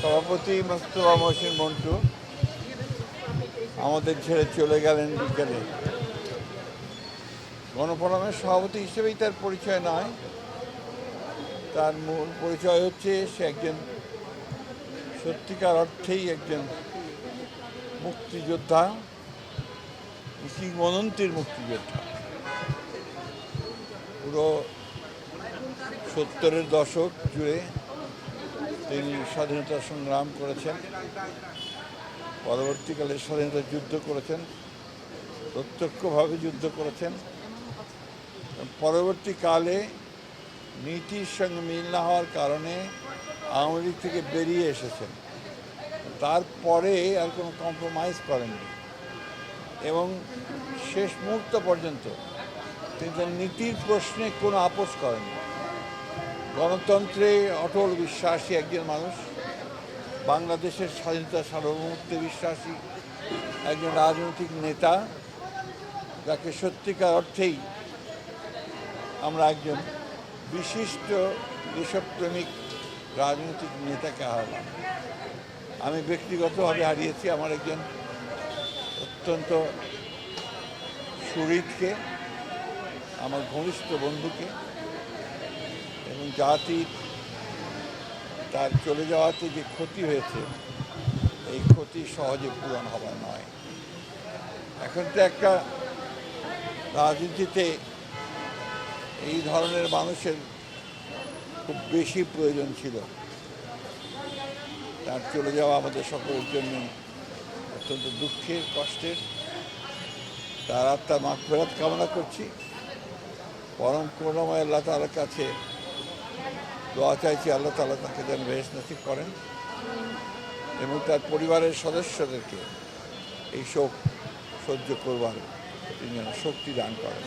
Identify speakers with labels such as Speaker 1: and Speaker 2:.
Speaker 1: সভাপতি মোস্তফা মহসিন মন্টু আমাদের ছেড়ে চলে গেলেন বিকেলে। গণফোরামের সভাপতি হিসেবেই তার পরিচয় নয়, তার মূল পরিচয় হচ্ছে সে একজন সত্যিকার অর্থেই একজন মুক্তিযোদ্ধা, কিংবদন্তির মুক্তিযোদ্ধা। পুরো 70-এর দশক জুড়ে তিনি স্বাধীনতা সংগ্রাম করেছেন, পরবর্তীকালে স্বাধীনতা যুদ্ধ করেছেন, প্রত্যক্ষভাবে যুদ্ধ করেছেন। পরবর্তীকালে নীতির সঙ্গে মিল না হওয়ার কারণে আওয়ামী লীগ থেকে বেরিয়ে এসেছেন। তারপরে আর কোনো কম্প্রোমাইজ করেননি এবং শেষ মুহূর্ত পর্যন্ত তিনি তার নীতির প্রশ্নে কোনো আপোষ করেননি। গণতন্ত্রে অটল বিশ্বাসী একজন মানুষ, বাংলাদেশের স্বাধীনতা সার্বভৌমত্বে বিশ্বাসী একজন রাজনৈতিক নেতা, যাকে সত্যিকার অর্থেই আমরা একজন বিশিষ্ট দেশপ্রেমিক রাজনৈতিক নেতাকে হারালাম। আমি ব্যক্তিগতভাবে হারিয়েছি আমার একজন অত্যন্ত সুহৃদকে, আমার ঘনিষ্ঠ বন্ধুকে, এবং জাতির তার চলে যাওয়াতে যে ক্ষতি হয়েছে এই ক্ষতি সহজে পূরণ হবার নয়। এখন তো একটা রাজনীতিতে এই ধরনের মানুষের খুব বেশি প্রয়োজন ছিল। তার চলে যাওয়া আমাদের সকলের জন্য অত্যন্ত দুঃখের, কষ্টের। তার আত্মার মাগফিরাত কামনা করছি। পরম করুণাময় আল্লাহ তাআলার কাছে দোয়া চাইছি, আল্লাহ তাআলা তাকে যেন বেহেশত নসিব করেন এবং তার পরিবারের সদস্যদেরকে এই শোক সহ্য করবার তিনি যেন শক্তি দান করেন।